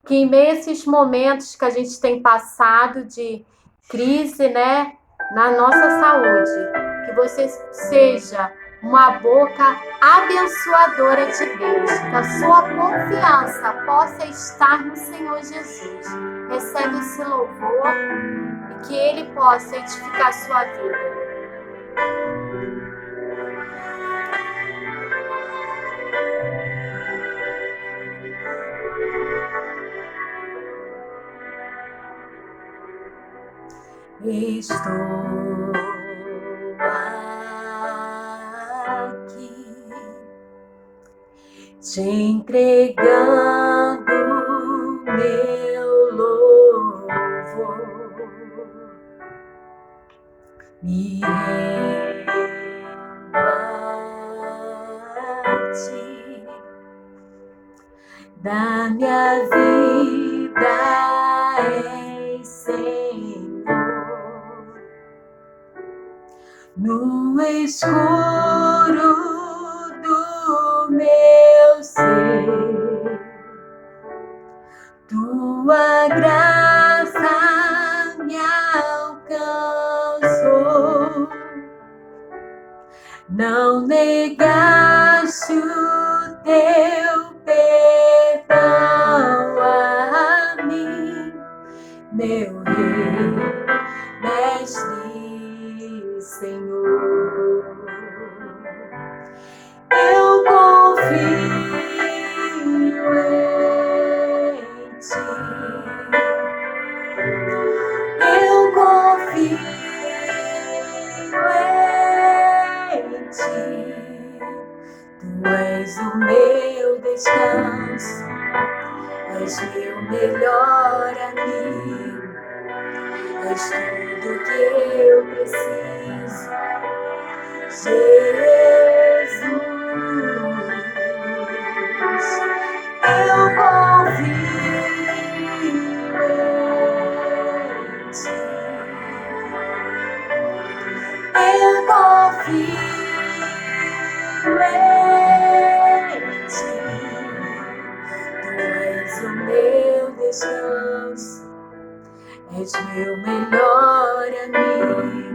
Que em meio a esses momentos que a gente tem passado de crise, né, na nossa saúde, que você seja uma boca abençoadora de Deus, que a sua confiança possa estar no Senhor Jesus. Recebe esse louvor e que Ele possa edificar a sua vida. Estou aqui te entregando meu louvor, me rendo a ti, da minha vida em Senhor. No escuro do meu ser, tua graça me alcançou. Não negaste o teu perdão a mim, meu Rei, Mestre, Senhor. Eu confio em ti. Eu confio em ti. Tu és o meu descanso, és meu melhor amigo, és tudo que eu preciso, Jesus. Eu confio em ti. Eu confio em ti. Tu és o meu descanso, és meu melhor amigo,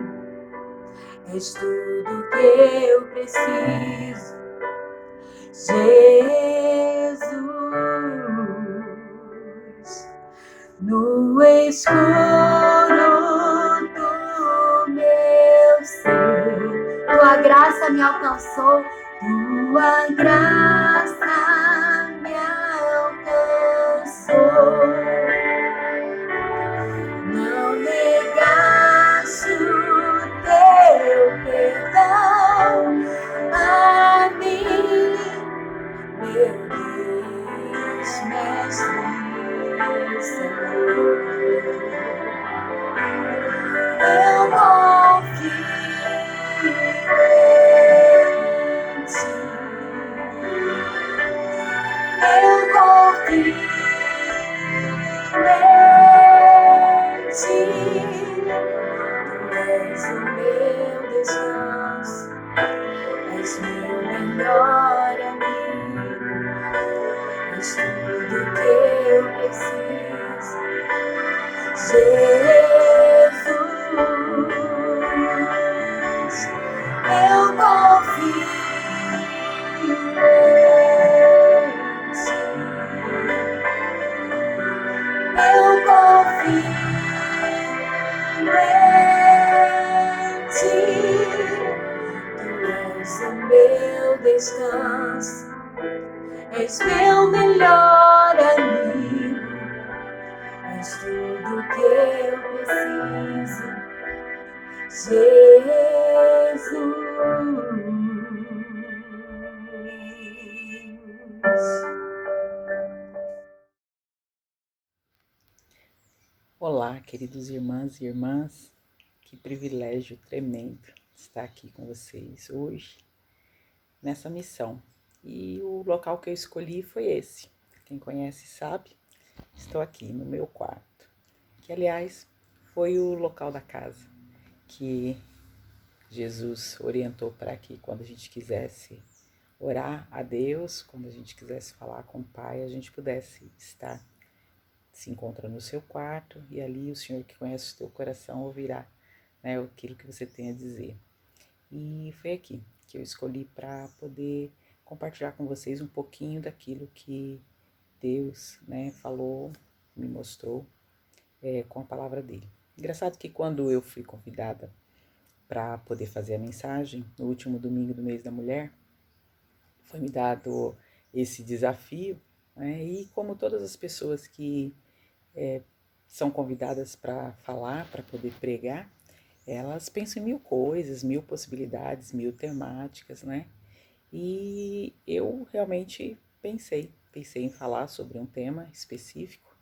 és tudo que eu preciso, Jesus. No escuro do meu ser, tua graça me alcançou, tua graça me alcançou. Não negaste o teu perdão a mim, meu Deus, Mestre, Senhor. Eu confio em ti. Eu confio em ti. Tu és o meu descanso, és meu melhor amigo, és tudo que eu preciso, Jesus. Eu confio em ti. Eu confio em ti. Tu és o meu descanso, és meu melhor amigo, és tudo que eu preciso, Jesus. Olá, queridos irmãs e irmãs, que privilégio tremendo estar aqui com vocês hoje, nessa missão. E o local que eu escolhi foi esse. Quem conhece sabe, estou aqui no meu quarto, que aliás foi o local da casa que Jesus orientou para que quando a gente quisesse orar a Deus, quando a gente quisesse falar com o Pai, a gente pudesse estar, se encontra no seu quarto e ali o Senhor que conhece o teu coração ouvirá, né, aquilo que você tem a dizer. E foi aqui que eu escolhi para poder compartilhar com vocês um pouquinho daquilo que Deus, né, falou, me mostrou com a palavra dele. Engraçado que quando eu fui convidada para poder fazer a mensagem no último domingo do mês da mulher, foi me dado esse desafio, né, e como todas as pessoas que são convidadas para falar, para poder pregar, elas pensam em mil coisas, mil possibilidades, mil temáticas, né? E eu realmente pensei em falar sobre um tema específico,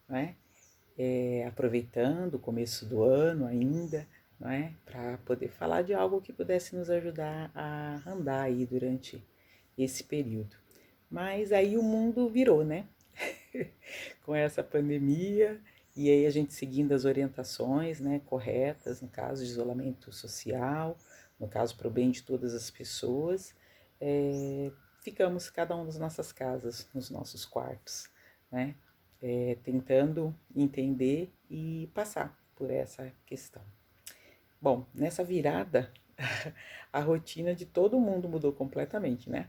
né? Aproveitando o começo do ano ainda, né? Para poder falar de algo que pudesse nos ajudar a andar aí durante esse período. Mas aí o mundo virou, né? Com essa pandemia, e aí a gente seguindo as orientações, né, corretas, no caso de isolamento social, no caso para o bem de todas as pessoas, ficamos cada um nas nossas casas, nos nossos quartos, né, tentando entender e passar por essa questão. Bom, nessa virada, a rotina de todo mundo mudou completamente, né?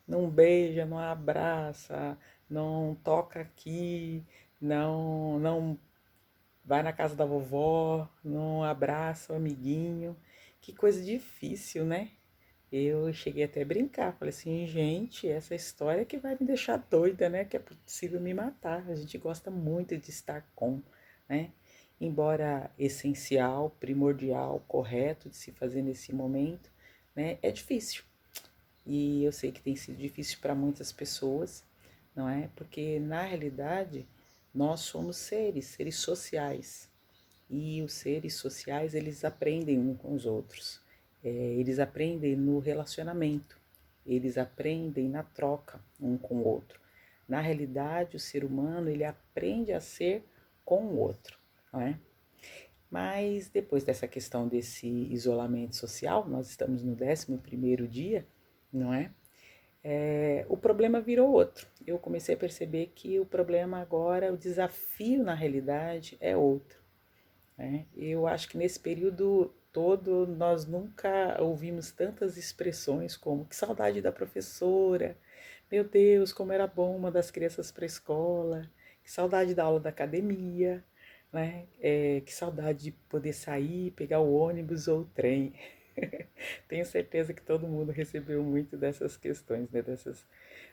Não beija, não abraça, não toca aqui, não vai na casa da vovó, não abraça o amiguinho. Que coisa difícil, né? Eu cheguei até a brincar, falei assim, gente, essa história que vai me deixar doida, né? Que é possível me matar. A gente gosta muito de estar com, né? Embora essencial, primordial, correto de se fazer nesse momento, né? É difícil. E eu sei que tem sido difícil para muitas pessoas, não é? Porque na realidade nós somos seres sociais. E os seres sociais, eles aprendem uns com os outros. Eles aprendem no relacionamento. Eles aprendem na troca um com o outro. Na realidade, o ser humano, ele aprende a ser com o outro, não é? Mas depois dessa questão desse isolamento social, nós estamos no 11º dia, não é? O problema virou outro. Eu comecei a perceber que o problema agora, o desafio na realidade é outro, né? Eu acho que nesse período todo nós nunca ouvimos tantas expressões como que saudade da professora, meu Deus, como era bom mandar as crianças para a escola, que saudade da aula da academia, né? Que saudade de poder sair, pegar o ônibus ou o trem. Tenho certeza que todo mundo recebeu muito dessas questões, né?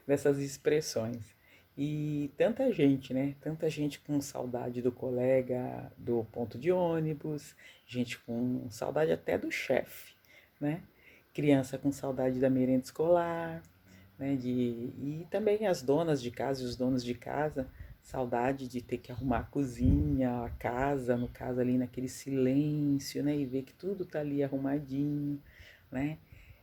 Dessas expressões. E tanta gente, né? Tanta gente com saudade do colega do ponto de ônibus, gente com saudade até do chefe, né? Criança com saudade da merenda escolar, né? E também as donas de casa e os donos de casa, saudade de ter que arrumar a cozinha, a casa, no caso ali naquele silêncio, né? E ver que tudo tá ali arrumadinho, né?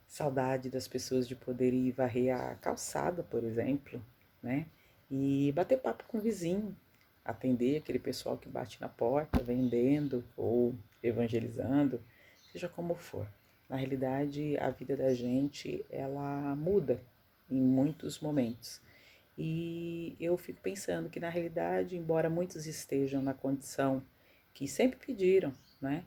Saudade das pessoas de poder ir varrer a calçada, por exemplo, né? E bater papo com o vizinho, atender aquele pessoal que bate na porta, vendendo ou evangelizando, seja como for. Na realidade, a vida da gente, ela muda em muitos momentos. E eu fico pensando que, na realidade, embora muitos estejam na condição que sempre pediram, né?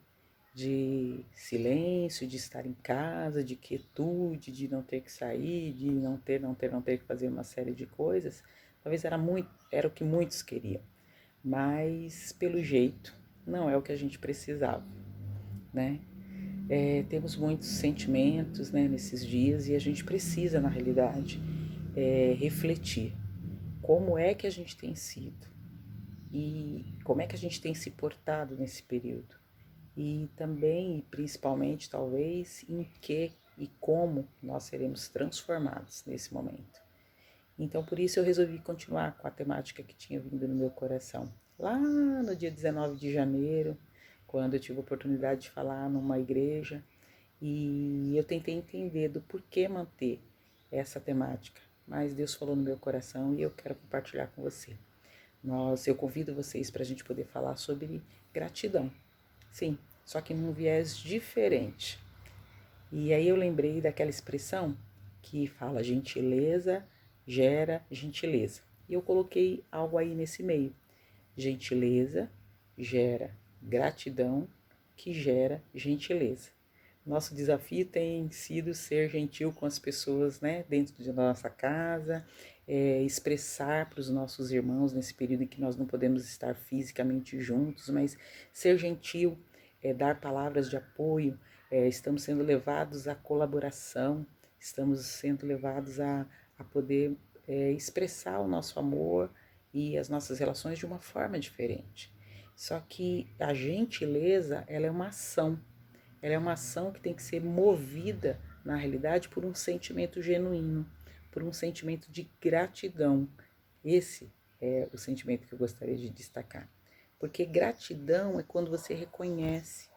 De silêncio, de estar em casa, de quietude, de não ter que sair, de não ter que fazer uma série de coisas, talvez era o que muitos queriam, mas pelo jeito não é o que a gente precisava, né? Temos muitos sentimentos, né, nesses dias e a gente precisa, na realidade, refletir como é que a gente tem sido e como é que a gente tem se portado nesse período. E também, e principalmente, talvez, em que e como nós seremos transformados nesse momento. Então, por isso eu resolvi continuar com a temática que tinha vindo no meu coração. Lá no dia 19 de janeiro, quando eu tive a oportunidade de falar numa igreja, e eu tentei entender do porquê manter essa temática. Mas Deus falou no meu coração e eu quero compartilhar com você. Eu convido vocês para a gente poder falar sobre gratidão. Sim, só que num viés diferente. E aí eu lembrei daquela expressão que fala gentileza gera gentileza. E eu coloquei algo aí nesse meio. Gentileza gera gratidão, que gera gentileza. Nosso desafio tem sido ser gentil com as pessoas, né, dentro de nossa casa, expressar para os nossos irmãos nesse período em que nós não podemos estar fisicamente juntos, mas ser gentil, dar palavras de apoio, estamos sendo levados à colaboração, estamos sendo levados a poder expressar o nosso amor e as nossas relações de uma forma diferente. Só que a gentileza, ela é uma ação. Ela é uma ação que tem que ser movida, na realidade, por um sentimento genuíno, por um sentimento de gratidão. Esse é o sentimento que eu gostaria de destacar. Porque gratidão é quando você reconhece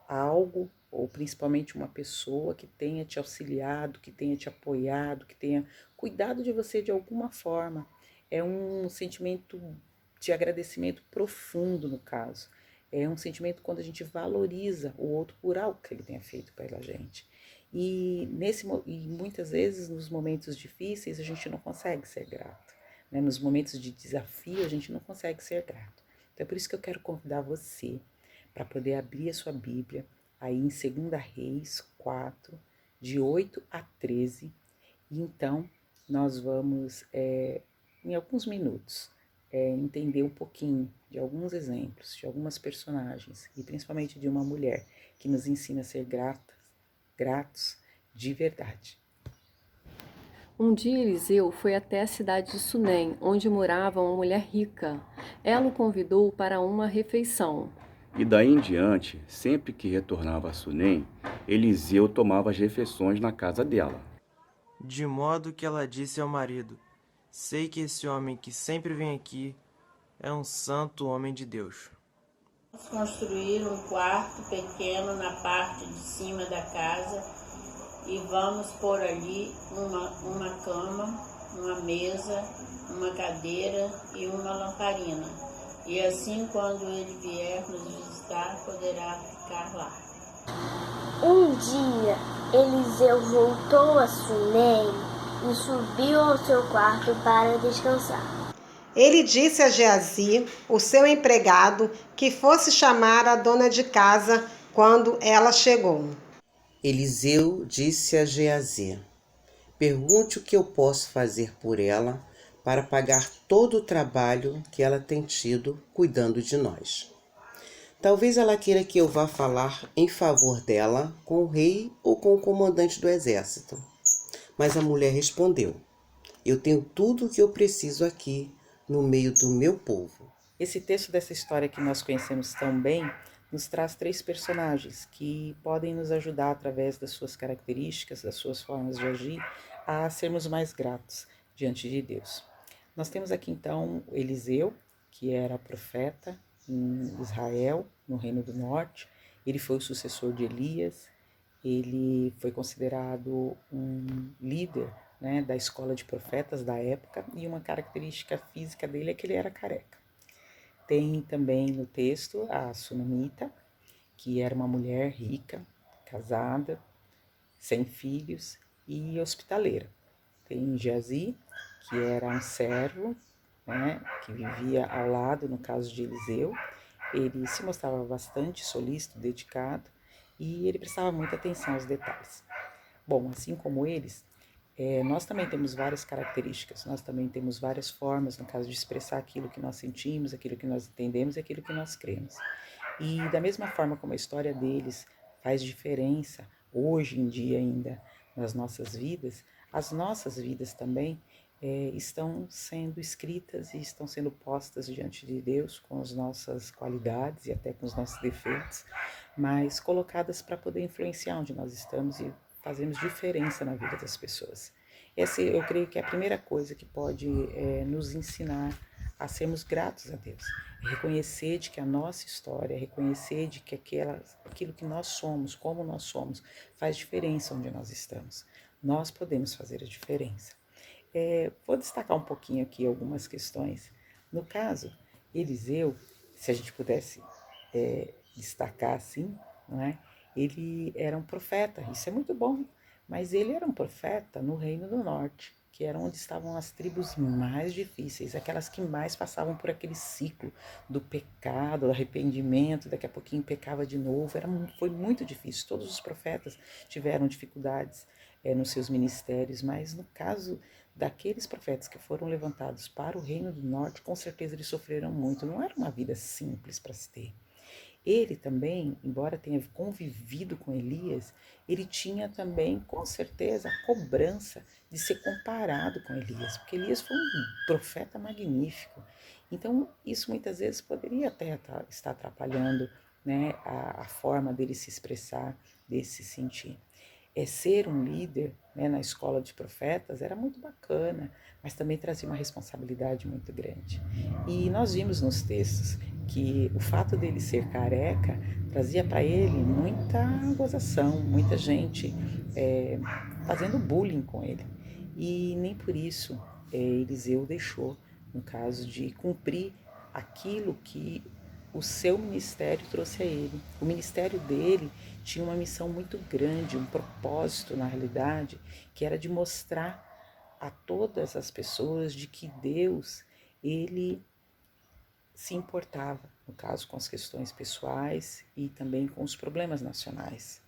algo, ou principalmente uma pessoa que tenha te auxiliado, que tenha te apoiado, que tenha cuidado de você de alguma forma. É um sentimento de agradecimento profundo, no caso. É um sentimento quando a gente valoriza o outro por algo que ele tenha feito pela gente. E muitas vezes, nos momentos difíceis, a gente não consegue ser grato. Né? Nos momentos de desafio, a gente não consegue ser grato. Então é por isso que eu quero convidar você para poder abrir a sua Bíblia aí em 2 Reis 4, de 8 a 13. E então nós vamos, em alguns minutos, entender um pouquinho de alguns exemplos, de algumas personagens, e principalmente de uma mulher que nos ensina a ser gratos de verdade. Um dia Eliseu foi até a cidade de Sunem, onde morava uma mulher rica. Ela o convidou para uma refeição. E daí em diante, sempre que retornava a Sunem, Eliseu tomava as refeições na casa dela. De modo que ela disse ao marido: sei que esse homem que sempre vem aqui é um santo homem de Deus. Vamos construir um quarto pequeno na parte de cima da casa e vamos pôr ali uma cama, uma mesa, uma cadeira e uma lamparina. E assim, quando ele vier nos visitar, poderá ficar lá. Um dia, Eliseu voltou a Sunem e subiu ao seu quarto para descansar. Ele disse a Geazi, o seu empregado, que fosse chamar a dona de casa quando ela chegou. Eliseu disse a Geazi: pergunte o que eu posso fazer por ela para pagar todo o trabalho que ela tem tido cuidando de nós. Talvez ela queira que eu vá falar em favor dela com o rei ou com o comandante do exército. Mas a mulher respondeu: eu tenho tudo o que eu preciso aqui, no meio do meu povo. Esse texto dessa história que nós conhecemos tão bem nos traz 3 personagens que podem nos ajudar através das suas características, das suas formas de agir, a sermos mais gratos diante de Deus. Nós temos aqui então Eliseu, que era profeta em Israel, no Reino do Norte. Ele foi o sucessor de Elias, ele foi considerado um líder, né, da escola de profetas da época, e uma característica física dele é que ele era careca. Tem também no texto a Sunamita, que era uma mulher rica, casada, sem filhos e hospitaleira. Tem Geazi, que era um servo, né, que vivia ao lado, no caso de Eliseu. Ele se mostrava bastante solícito, dedicado, e ele prestava muita atenção aos detalhes. Bom, assim como eles, nós também temos várias características, nós também temos várias formas, no caso de expressar aquilo que nós sentimos, aquilo que nós entendemos e aquilo que nós cremos. E da mesma forma como a história deles faz diferença hoje em dia ainda nas nossas vidas, as nossas vidas também estão sendo escritas e estão sendo postas diante de Deus com as nossas qualidades e até com os nossos defeitos, mas colocadas para poder influenciar onde nós estamos e fazemos diferença na vida das pessoas. Essa eu creio que é a primeira coisa que pode nos ensinar a sermos gratos a Deus. Reconhecer de que a nossa história, reconhecer de que aquilo que nós somos, como nós somos, faz diferença onde nós estamos. Nós podemos fazer a diferença. Vou destacar um pouquinho aqui algumas questões. No caso, Eliseu, se a gente pudesse destacar assim, não é? Ele era um profeta, isso é muito bom, Mas ele era um profeta no Reino do Norte, que era onde estavam as tribos mais difíceis, aquelas que mais passavam por aquele ciclo do pecado, do arrependimento, daqui a pouquinho pecava de novo. Foi muito difícil. Todos os profetas tiveram dificuldades nos seus ministérios, mas no caso daqueles profetas que foram levantados para o Reino do Norte, com certeza eles sofreram muito. Não era uma vida simples para se ter. Ele também, embora tenha convivido com Elias, ele tinha também, com certeza, a cobrança de ser comparado com Elias, porque Elias foi um profeta magnífico. Então, isso muitas vezes poderia até estar atrapalhando, né, a forma dele se expressar, dele se sentir. Ser um líder, né, na escola de profetas era muito bacana, mas também trazia uma responsabilidade muito grande. E nós vimos nos textos que o fato dele ser careca trazia para ele muita gozação, muita gente fazendo bullying com ele. E nem por isso Eliseu deixou, no caso, de cumprir aquilo que o seu ministério trouxe a ele. O ministério dele tinha uma missão muito grande, um propósito na realidade, que era de mostrar a todas as pessoas de que Deus, ele se importava, no caso, com as questões pessoais e também com os problemas nacionais.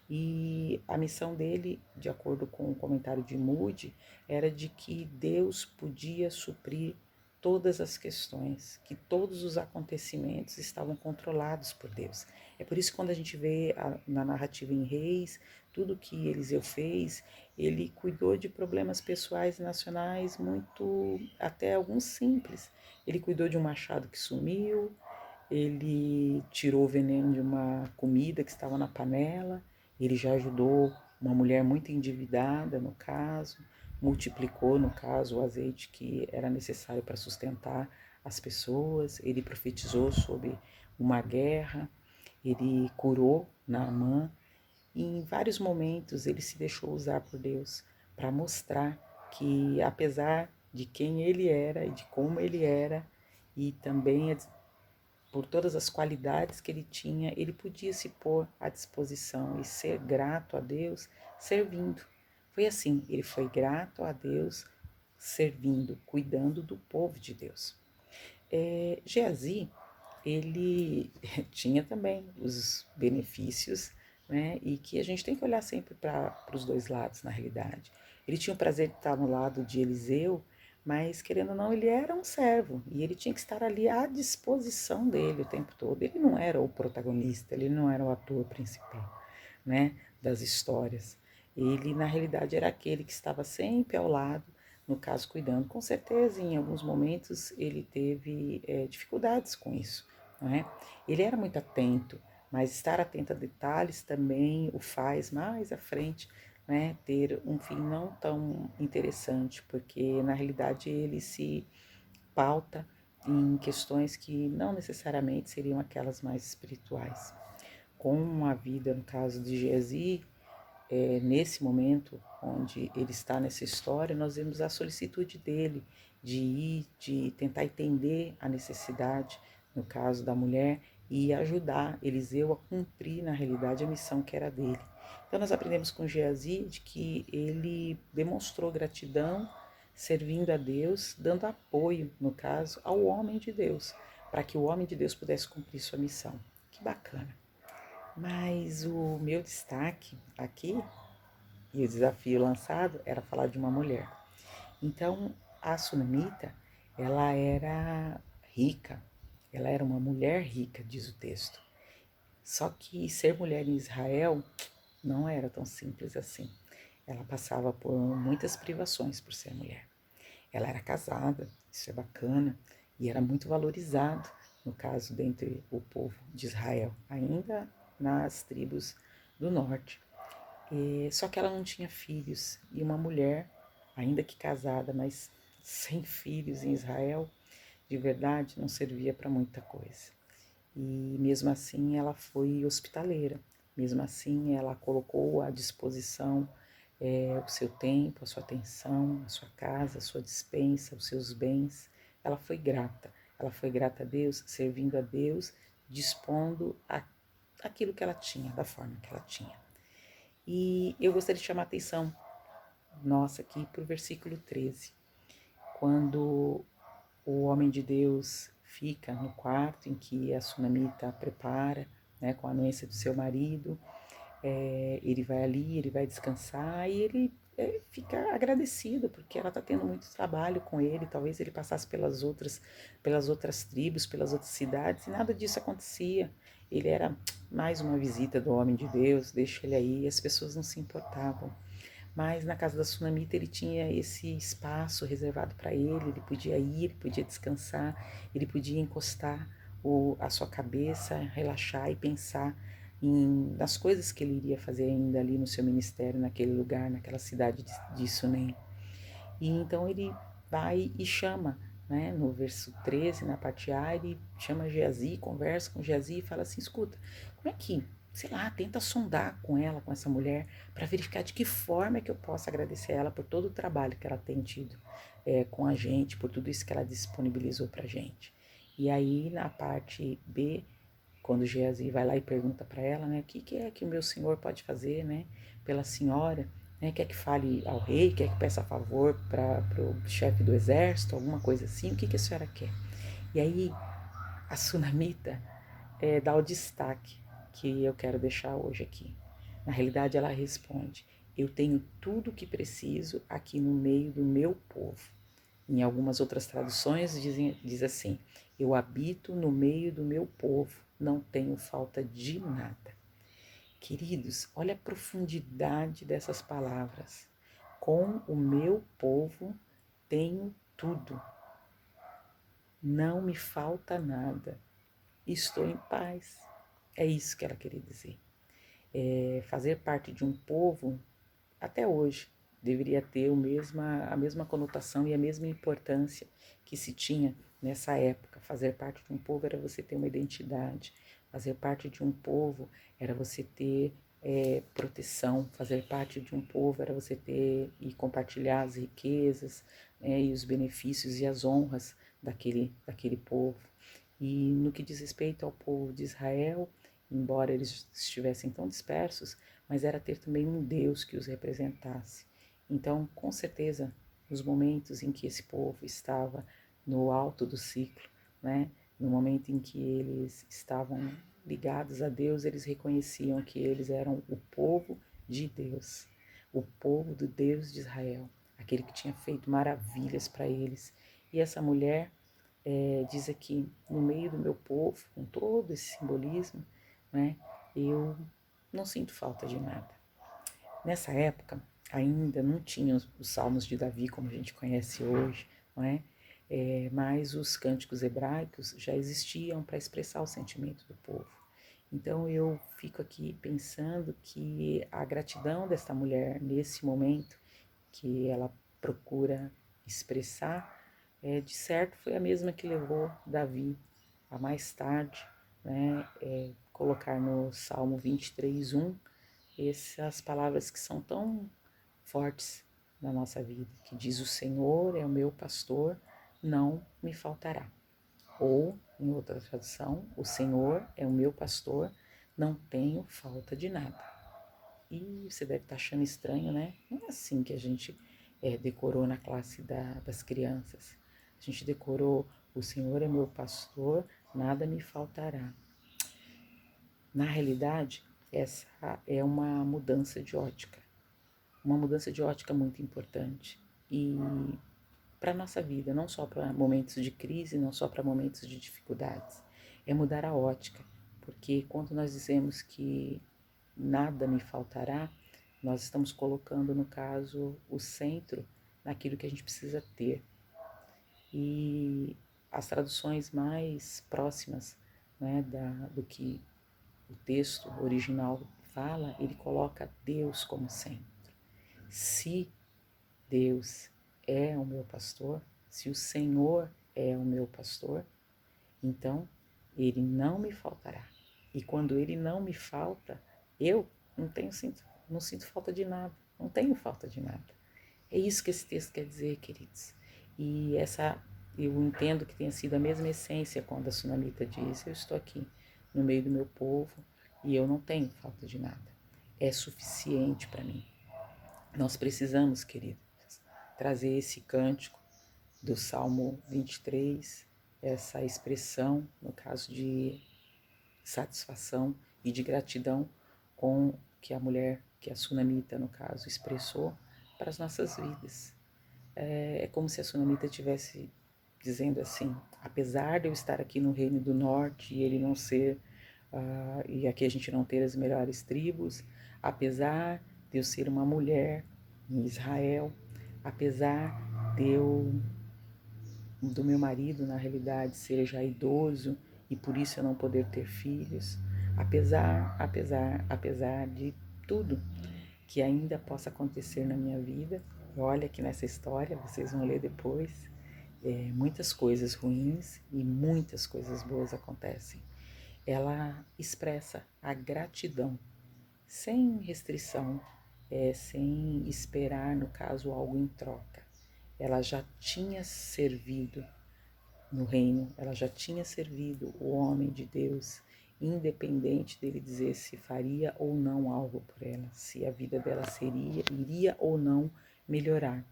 E a missão dele, de acordo com o comentário de Moody, era de que Deus podia suprir todas as questões, que todos os acontecimentos estavam controlados por Deus. É por isso que quando a gente vê na narrativa em Reis, tudo que Eliseu fez, ele cuidou de problemas pessoais e nacionais muito, até alguns simples. Ele cuidou de um machado que sumiu, ele tirou o veneno de uma comida que estava na panela, ele já ajudou uma mulher muito endividada, no caso, multiplicou, no caso, o azeite que era necessário para sustentar as pessoas, ele profetizou sobre uma guerra, ele curou Naamã, e em vários momentos ele se deixou usar por Deus para mostrar que, apesar de quem ele era e de como ele era, e também por todas as qualidades que ele tinha, ele podia se pôr à disposição e ser grato a Deus servindo. Foi assim, ele foi grato a Deus servindo, cuidando do povo de Deus. Geazi, ele tinha também os benefícios, né, e que a gente tem que olhar sempre para os dois lados, na realidade. Ele tinha o prazer de estar no lado de Eliseu, mas, querendo ou não, ele era um servo e ele tinha que estar ali à disposição dele o tempo todo. Ele não era o protagonista, ele não era o ator principal, né, das histórias. Ele, na realidade, era aquele que estava sempre ao lado, no caso, cuidando. Com certeza, em alguns momentos, ele teve dificuldades com isso, não é? Ele era muito atento, mas estar atento a detalhes também o faz mais à frente, né, ter um fim não tão interessante, porque na realidade ele se pauta em questões que não necessariamente seriam aquelas mais espirituais. Com a vida, no caso de Geazi, nesse momento onde ele está nessa história, nós vemos a solicitude dele de ir, de tentar entender a necessidade, no caso da mulher, e ajudar Eliseu a cumprir, na realidade, a missão que era dele. Então nós aprendemos com Geazi de que ele demonstrou gratidão, servindo a Deus, dando apoio, no caso, ao homem de Deus, para que o homem de Deus pudesse cumprir sua missão. Que bacana! Mas o meu destaque aqui, e o desafio lançado, era falar de uma mulher. Então, a Sunamita, ela era rica, ela era uma mulher rica, diz o texto. Só que ser mulher em Israel não era tão simples assim. Ela passava por muitas privações por ser mulher. Ela era casada, isso é bacana, e era muito valorizado, no caso, dentre o povo de Israel, ainda nas tribos do norte. Só que ela não tinha filhos, e uma mulher, ainda que casada, mas sem filhos em Israel, de verdade, não servia para muita coisa. E mesmo assim ela foi hospitaleira, mesmo assim ela colocou à disposição o seu tempo, a sua atenção, a sua casa, a sua despensa, os seus bens. Ela foi grata a Deus, servindo a Deus, dispondo aquilo que ela tinha, da forma que ela tinha. E eu gostaria de chamar a atenção nossa aqui para o versículo 13, quando o homem de Deus fica no quarto em que a sunamita prepara, né, com a anuência do seu marido. Ele vai ali, ele vai descansar e ele fica agradecido porque ela está tendo muito trabalho com ele. Talvez ele passasse pelas outras tribos, pelas outras cidades, e nada disso acontecia. Ele era mais uma visita do homem de Deus, deixa ele aí, as pessoas não se importavam. Mas na casa da sunamita ele tinha esse espaço reservado para ele podia ir, ele podia descansar, ele podia encostar a sua cabeça, relaxar e pensar nas coisas que ele iria fazer ainda ali no seu ministério, naquele lugar, naquela cidade de Sunem. E então ele vai e chama, né, no verso 13, na parte A, ele chama Geazi, conversa com Geazi e fala assim, escuta, como é que, sei lá, tenta sondar com ela, com essa mulher, para verificar de que forma é que eu posso agradecer a ela por todo o trabalho que ela tem tido com a gente, por tudo isso que ela disponibilizou pra gente. E aí, na parte B, quando Geazi vai lá e pergunta para ela, né, o que é que o meu senhor pode fazer, né, pela senhora, né, quer que fale ao rei, quer que peça favor para o chefe do exército, alguma coisa assim, o que a senhora quer? E aí a sunamita dá o destaque que eu quero deixar hoje aqui. Na realidade ela responde, eu tenho tudo o que preciso aqui no meio do meu povo. Em algumas outras traduções diz assim, eu habito no meio do meu povo, não tenho falta de nada. Queridos, olha a profundidade dessas palavras. Com o meu povo tenho tudo. Não me falta nada. Estou em paz. É isso que ela queria dizer. Fazer parte de um povo, até hoje, deveria ter a mesma conotação e a mesma importância que se tinha nessa época. Fazer parte de um povo era você ter uma identidade. Fazer parte de um povo era você ter proteção. Fazer parte de um povo era você ter e compartilhar as riquezas e os benefícios e as honras daquele povo. E no que diz respeito ao povo de Israel, embora eles estivessem tão dispersos, mas era ter também um Deus que os representasse. Então, com certeza, nos momentos em que esse povo estava no alto do ciclo, né, no momento em que eles estavam ligados a Deus, eles reconheciam que eles eram o povo de Deus, o povo do Deus de Israel, aquele que tinha feito maravilhas para eles. E essa mulher diz aqui, no meio do meu povo, com todo esse simbolismo, né, eu não sinto falta de nada. Nessa época, ainda não tinha os salmos de Davi como a gente conhece hoje, não é? Mas os cânticos hebraicos já existiam para expressar o sentimento do povo. Então eu fico aqui pensando que a gratidão desta mulher nesse momento que ela procura expressar, de certo foi a mesma que levou Davi a mais tarde, né, colocar no Salmo 23:1 essas palavras que são tão fortes na nossa vida, que diz: o Senhor é o meu pastor, não me faltará. Ou, em outra tradução, o Senhor é o meu pastor, não tenho falta de nada. E você deve estar achando estranho, né? Não é assim que a gente decorou na classe das crianças. A gente decorou: o Senhor é meu pastor, nada me faltará. Na realidade, essa é uma mudança de ótica. Uma mudança de ótica muito importante. E para a nossa vida, não só para momentos de crise, não só para momentos de dificuldades. É mudar a ótica, porque quando nós dizemos que nada me faltará, nós estamos colocando, no caso, o centro naquilo que a gente precisa ter. E as traduções mais próximas, né, do que o texto original fala, ele coloca Deus como centro. Se Deus é o meu pastor, se o Senhor é o meu pastor, então ele não me faltará. E quando ele não me falta, eu não sinto falta de nada, não tenho falta de nada. É isso que esse texto quer dizer, queridos. E eu entendo que tenha sido a mesma essência quando a sunamita diz: eu estou aqui no meio do meu povo e eu não tenho falta de nada. é suficiente para mim. Nós precisamos, queridos, trazer esse cântico do Salmo 23, essa expressão, no caso de satisfação e de gratidão com que a mulher, que a sunamita, no caso, expressou para as nossas vidas. É como se a sunamita estivesse dizendo assim, apesar de eu estar aqui no Reino do Norte e ele não ser, e aqui a gente não ter as melhores tribos, apesar de eu ser uma mulher em Israel, apesar do meu marido, na realidade, ser já idoso e por isso eu não poder ter filhos, apesar de tudo que ainda possa acontecer na minha vida, olha que nessa história, vocês vão ler depois, muitas coisas ruins e muitas coisas boas acontecem. Ela expressa a gratidão, sem restrição, sem esperar, no caso, algo em troca. Ela já tinha servido no reino, ela já tinha servido o homem de Deus, independente dele dizer se faria ou não algo por ela, se a vida dela iria ou não melhorar.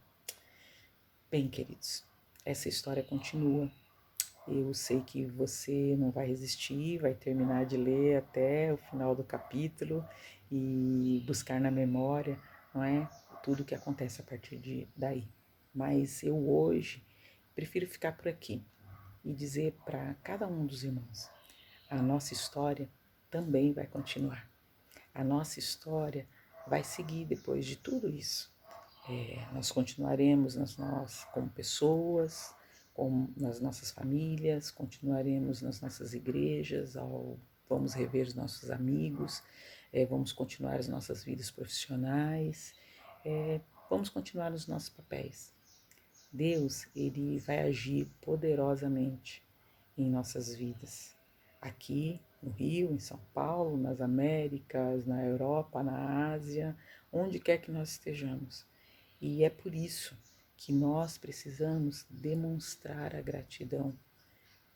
Bem, queridos, essa história continua. Eu sei que você não vai resistir, vai terminar de ler até o final do capítulo e buscar na memória, não é? Tudo que acontece a partir daí. Mas eu hoje prefiro ficar por aqui e dizer para cada um dos irmãos, a nossa história também vai continuar. A nossa história vai seguir depois de tudo isso. Nós continuaremos como pessoas, nas nossas famílias, continuaremos nas nossas igrejas, vamos rever os nossos amigos, vamos continuar as nossas vidas profissionais, vamos continuar os nossos papéis. Deus, Ele vai agir poderosamente em nossas vidas, aqui no Rio, em São Paulo, nas Américas, na Europa, na Ásia, onde quer que nós estejamos. E é por isso que nós precisamos demonstrar a gratidão,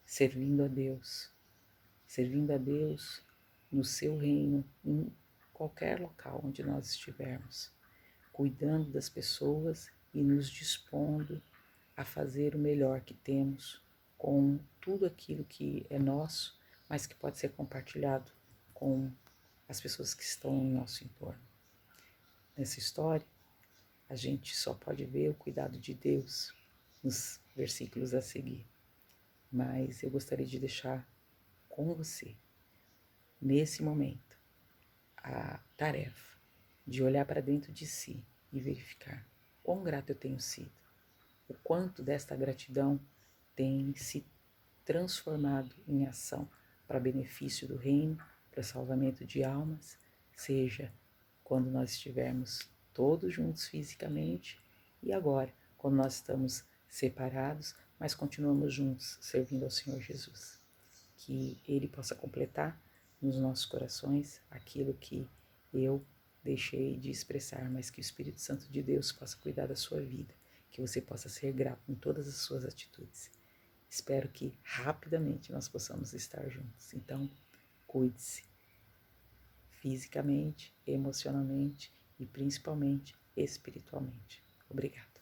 servindo a Deus no seu reino, em qualquer local onde nós estivermos, cuidando das pessoas e nos dispondo a fazer o melhor que temos com tudo aquilo que é nosso, mas que pode ser compartilhado com as pessoas que estão em nosso entorno. Nessa história, a gente só pode ver o cuidado de Deus nos versículos a seguir. Mas eu gostaria de deixar com você, nesse momento, a tarefa de olhar para dentro de si e verificar quão grato eu tenho sido, o quanto desta gratidão tem se transformado em ação para benefício do reino, para salvamento de almas, seja quando nós estivermos todos juntos fisicamente e agora, quando nós estamos separados, mas continuamos juntos servindo ao Senhor Jesus. Que Ele possa completar nos nossos corações aquilo que eu deixei de expressar, mas que o Espírito Santo de Deus possa cuidar da sua vida, que você possa ser grato em todas as suas atitudes. Espero que rapidamente nós possamos estar juntos. Então, cuide-se fisicamente, emocionalmente e principalmente espiritualmente. Obrigada.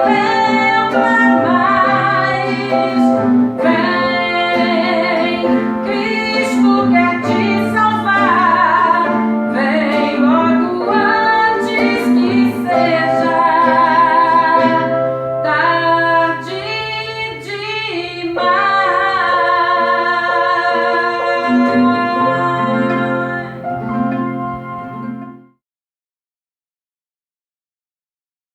meu pai mais.